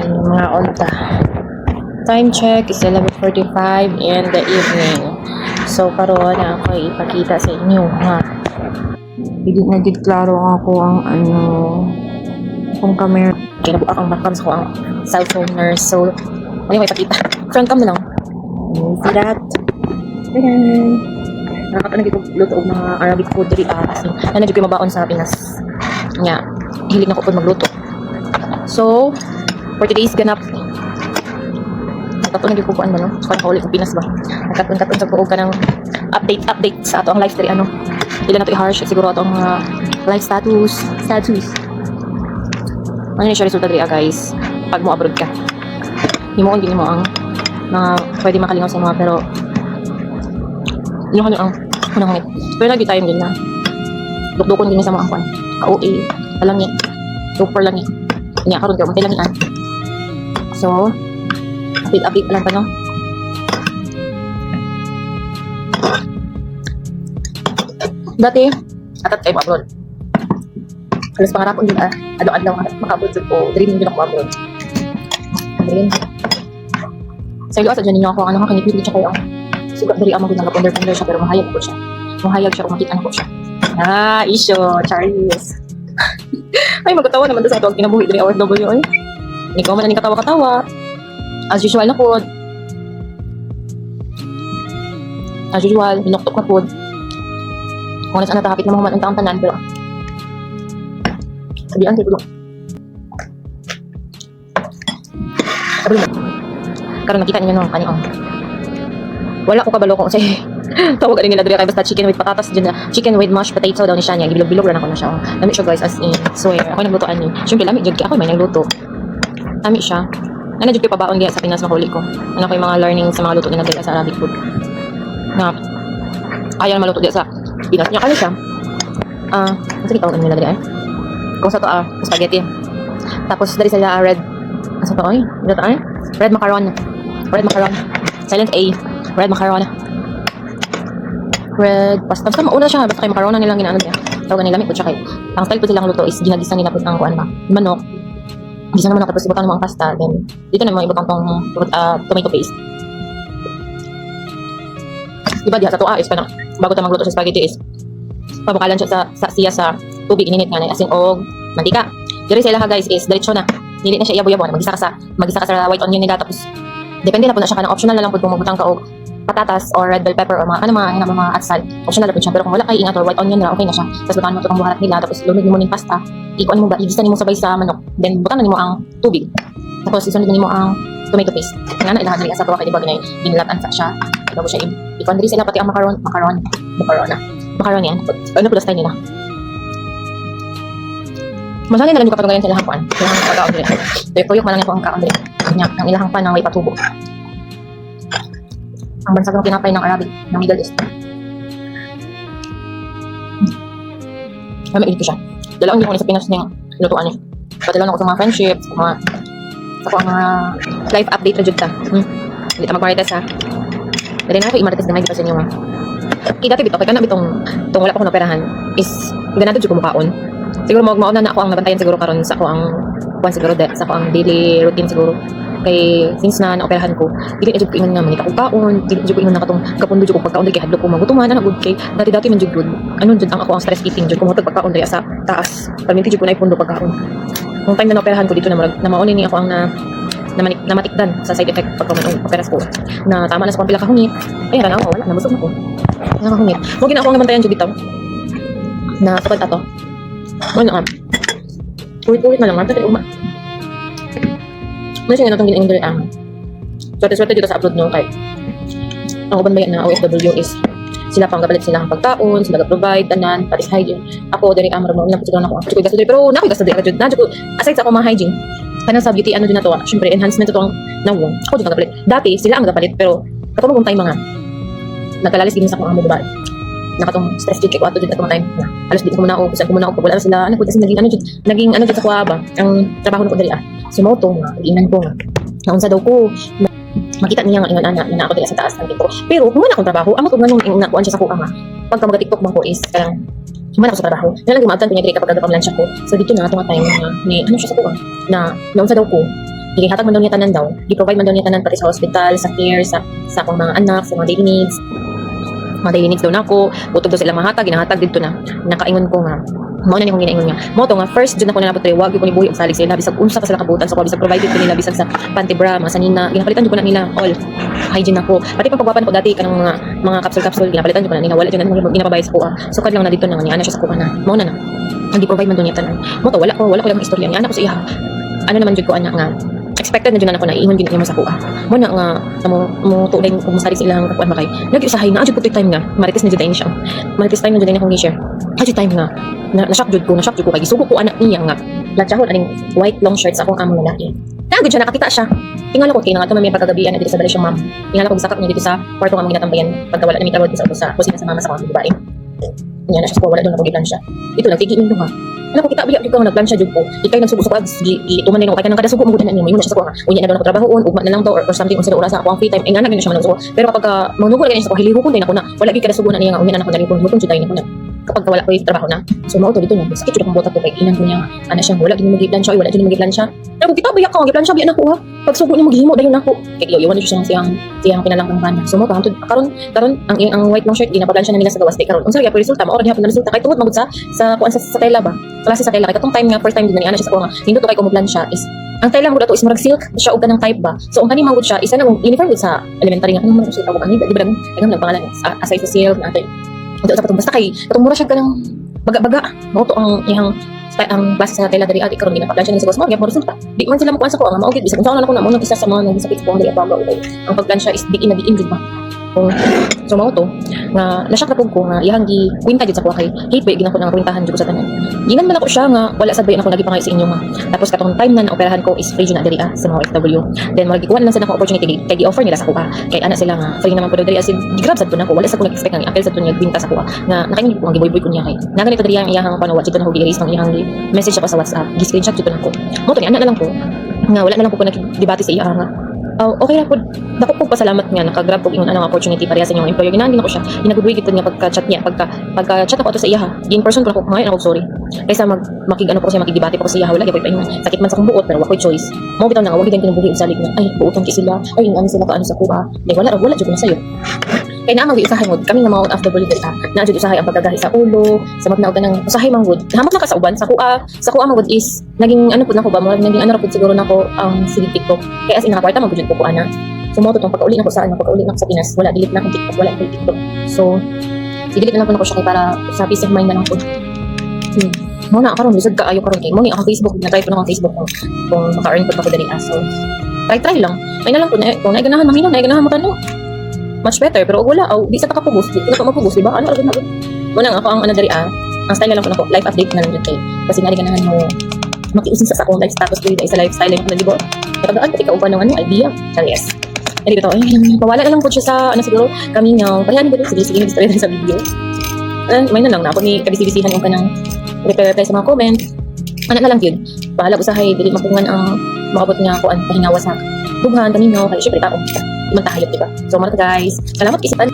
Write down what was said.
mga unta. Time check is 11:45 in the evening. So karon ako ipakita sa inyo ha. Hindi na gid klaro ako ang kung camera kaya nabuak ang backcam sa ang cellphone nurse. So ano may ipakita. Front cam na lang. See that? Nakakatanig ko luto og mga Arabic food diri kasi nanadyo ko mabaon sa Pinas. Nya, hilig na ko pud magluto. So, for today's ganap, nagkatunan ko kuan ba no? So, kaulit sa Pinas ba? Nagkatunan sa kuog ka ng update sa ato ang life diri ano. Ilan na to i-harsh siguro ato ang life status. Ano ni siya resulta diri guys? Pag mo abroad ka. Himo gini mo ang pwede makalingaw sa mga pero yung ang unang pero lagi tayo din na dukdukon din sa mga kuan. Ka-OA, alam niya. Super lang niya. Kanya karon ka mo lang yan. So, update lang pa no. Dati, atat kayo abroad. Halos pangarapon din adlaw makaabot ko, dream din ako abroad. Dream. Sa ilo sa dyan ninyo ako, kanipili siya kayo. Sugat dari amang ginang ponder siya, pero mahayag ko siya. Mahayag siya kung makita ko siya. Isyo, Charles. Ay, magkatawa naman doon sa ito ang kinabuhi dari OFW. Hindi ko man na katawa-katawa. As usual na po. As usual, binuktok na po. Kung nasaan natahapit na mga ang tanan, pero sabihan kayo tulong. Sabi mo. Karoon nakita ninyo nung kanyang. Wala ko kabalo kung kasi tawag nila diri kay basta chicken with patatas dyan na chicken with mashed potato daw ni siya niya gibilog-bilog na ako na siya. Lami siya guys as in swear ako naglutoan ni. Syempre lami jud ako may nagluto. Lami siya. Ano jud kay pabaon diya sa Pinas mahuli ko. Ano ko yung mga learning sa mga luto nila diri sa Arabic food. Na ayaw maluto diya sa Pinas niya kali siya. Ano sa tawag nila diri ay? Kung sa to spaghetti. Tapos dari sila red asa to ay? Red macaron. Silent A. Red macaron. Red pasta. Basta mauna siya. Basta kay macaron na nilang ginaano niya. Tawagan nila ko siya kay. Ang style po silang luto is ginagisa nila po ang kuan ba. Manok. Gisa naman tapos ibutan ng mga pasta. Then dito na mga ibutang tong tomato paste. Diba diha sa tuwa is kana bago ta magluto sa spaghetti is pabukalan siya sa tubig ininit nga na asin og mantika. Diri sa ilaha guys is diretso na. Dili na siya iyabo-yabo. Magisa ka sa white onion nila tapos depende na po na siya kanang optional na lang po kung magbutang ka og patatas or red bell pepper or mga atsal. Optional na po siya pero kung wala kay ingat or white onion na okay na siya. Tapos butangan mo itong buharat nila tapos lumig mo ning pasta. Ikuan mo igisa nimo sabay sa manok. Then butangan nimo ang tubig. Tapos isunod nimo ang tomato paste. Nga na ilahan diri sa tuwa kay diba ganay dinilatan sa siya. Bago siya ikuan diri sila pati ang macaron yan. Ano po style nila? Masali na lang yung kapatugayan sa ilahang kuan. Ilahang pagkaon diri. Tuyok man lang ito ang kaon diri. Ang ilahang pan na may patubo. Ang bansag ng tinapay ng Arabic, ng Middle East. Mainit ko siya. Dalawang hindi ko sa Pinas ng lutuan niya. Padala ako sa mga friendships, sa mga life update na dyan ta. Hindi ta mag-marites ha. Dali na ako i-marites na may di pa sa inyo ha. Dati bito, kaya na bitong wala pa akong operahan is ganado dyan kumukaon. Siguro mauna na ako ang nabantayan siguro karon sa ako ang siguro sa ako ang daily routine siguro. Kay since na naoperahan ko, dili na jud ko ingon nga manika kog kaon, dili jud ko ingon na katong kapundo jud ko pagkaon dili kay hadlok ko magutuman ana good kay dati man jud good. Ano jud ang ako ang stress eating jud ko mo pagkaon diri sa taas. Perminti jud ko na ipundo pagkaon. Nung time na naoperahan ko dito na mauni ni ako ang namatikdan sa side effect pagka operas ko. Na tama na sa pila ka hungit. Ay ra na ako wala na busog ako. Nakahungit. Mo gina ako ang nabantayan jud dito. Na kapag ato. Ano ulit na lang natin uma. Ano siya nga itong ginaing dali swerte dito sa upload no kay ang uban bayan na OFW is sila pang gabalit sila ang pagkaon, sila ga-provide tanan, pati sa hygiene. Ako diri amar mo lang pagkaon ako. Ako gasto diri pero nakoy gasto diri jud. Na jud aside sa ako mga hygiene. Kana sa beauty ano din na to, syempre enhancement to ang nawong. Ako jud gabalit. Dati sila ang gabalit pero katong kung time mga nagkalalis din sa akong amo ba. Nakatong stress jud kay ko ato jud atong time. Alos di ko muna ako wala sila ano ko kasi naging ano jud sa kuha ba ang trabaho nako diri sumoto nga giingnan ko nga naunsa daw ko makita niya nga ingon ana na ako diri sa taas ng dito pero kung man akong trabaho amo tug nganong nakuan siya sa kuha nga pagka mga TikTok man ko is kanang man ako sa trabaho na lang gimatan ko niya diri kapag nagka-lunch ako so dito na atong time na ni ano siya sa kuha na naunsa daw ko Gihatag man daw niya tanan daw, gi-provide man daw niya tanan pati sa hospital, sa care, sa akong mga anak, sa mga daily needs. Mga daily needs daw nako, utog daw sila mahatag, ginahatag dito na. Nakaingon ko nga, mao na ni kong ginaingon nga. Mo to nga first jud na ko nalabot tre, wag ko ni buhi og salig sila bisag unsa ka sila kabutan, so ko bisag provided ko nila bisag sa pantibra, mga sanina, ginapalitan jud ko na nila all. Hygiene ako. Pati pag pagwapan ko dati kanang mga capsule ginapalitan jud ko na nila, wala jud na ginapabayad sa kuha. So kad lang na dito na nga ana siya sa kuha na. Mao na. Ang gi-provide man daw niya tanan. Mo to wala ko lang istorya ni ana ko sa iya. Ano naman jud ko ana nga expected na dyan ako na iihon din niya mo sa kuha. Mo na nga mo tulay kung masari silang kakuan makay. Lagi usahay na adjud po time nga. Marites na jud ay siya. Marites time na jud ay akong gi-share. Adjud time nga. Na-shock jud ko kay gisugo ko anak niya nga. Latsahon aning white long shirts akong among lalaki. Nagud siya nakakita siya. Tingala ko kay nga may pagkagabian na dito sa bali siyang ma'am. Tingala ko gisakak niya dito sa kwarto nga ginatambayan pagka wala na mi tawad sa kusina sa mama sa mga babae. Nya na siya ko wala doon ako giplansya. Ito lang tigil ha. Alam ko kita biya ko nagplansya jud ko. Ikay nagsugo-sugo ituman din ako kay kanang kada sugo mo gud na niya. Mo na siya sa kuha. Unya na daw ako trabahoon, ugma na lang daw or something unsa oras sa akong free time. Ay nga na siya man sugo. Pero kapag manugo na sa hilihukon ko din ako na wala gyud kada sugo na niya nga unya na ako dali ko jud tayo na kapag wala ko yung trabaho na. So mao to dito na. Sakit jud akong buhat ko kay inan ko niya. Ana siya wala gyud mo giplansya, wala gyud mo giplansya. Pero kita biya ko giplansya biya na ko ha. Pag sugo niya maghimo dayon nako. Kay iyawan siya siyang pinalangkang bana. So mo karon ang white long shirt ginapaplansya na nila sa gawas di karon. Unsa gyud resulta mao ra gyud na resulta kay tungod magud sa kuan sa tela ba. Klase sa tela kay katong time nga first time din ni ana siya sa ko nga nindot to kay ko mo plansya is ang tela mo dato is murag silk siya og kanang type ba. So ang kani mangud siya isa na uniform gud sa elementary nga kanang murag silk ako kanang di ba dagang nagpangalan aside sa silk natin. Ito sa katong basta kay katong mura siya kanang baga-baga. Mao to ang iyang ang klase sa tela dari ati karon ginapaplansya na sa gawas mo gyud mo resulta. Di man sila makuan sa ko nga mao gyud bisag unsa na ako na mo nang isa sa mga nagsakit ko ang abaga okay. Ang pagplansya is diin na diin gud ba. So mao to nga nasyak na pug ko nga iyang gi kwenta jud sa kuha kay hate ba ginako nang kwentahan jud ko sa tanan. Ginan man ako siya nga wala sad bayan ako lagi pangay sa inyo nga. Tapos katong time na operahan ko is free jud na diri sa mga OFW. Then magikuha lang sa akong opportunity kay gi-offer nila sa kuha. Kay ana sila nga free naman pud diri as gi-grab sad ko nako wala sa ko nag-expect nga apel sa tunya binta sa kuha. Nga nakaingit ko ang giboy-boy ko niya kay. Nga ganito diri ang iyang panawa jud na ho gi-erase ng iyang message ako sa WhatsApp. Gi-screenshot jud nako. Mo to ni ana na lang ko. Nga wala na lang ko nag-debate sa iya nga. Okay na po. Dako po pasalamat nga nakagrab ko ingon anong opportunity para sa inyong employer. Ginaan din ako siya. Ginagudway gid nga pagka-chat niya, pagka-chat ako ato sa iya ha. In person ko ako ngayon ako sorry. Kaysa makig-ano ko siya makigdebate ko sa iya wala gyud pa ingon. Sakit man sa akong buot pero wa koy choice. Mao bitaw na nga wag gyud kinubuhi sa salig na ay buoton ki sila. Ay ano sila kaano sa kuha. Di wala jud na sayo. Kaya naman usahay mo kami nga mga OFW dito na jud usahay ang pagkagahi sa ulo sa matnaw ganang usahay man gud hamak na ka sa uban sa kuha man gud is naging ano pud nako ba mo naging ano ra pud siguro nako ang sige TikTok kaya as in nakakwarta man gud ko ana so mo to tong pagkauli nako sa sa Pinas wala delete na akong TikTok wala akong TikTok so delete na lang ko siya kay para sa peace of mind na lang pud mo na karon lisod ka ayo karon kay mo ni akong Facebook na try ko na akong Facebook kung maka-earn pud ako dali so try lang ay na lang pud kung naiganahan mamino naiganahan mo tanong much better pero wala di sa takapugos di na mapugos di ba ano ra gud wala nga ako ang ano dari ang style na lang ko nako life update na lang jud kay kasi nga ganahan mo makiusin sa akong life status ko sa lifestyle ko na di ba pagdaan pati ka uban ng ano idea yes dili bitaw ay pawala na lang po siya sa ano siguro kami nga parehan gud sige story sa video may na lang na ako ni kabisibisihan yung kanang reply sa mga comment ana na lang yun bahala usahay dili mapungan ang makabot nga kuan pahingawa sa dughan kanino kay syempre tao di man tayo diba so mga guys salamat isipan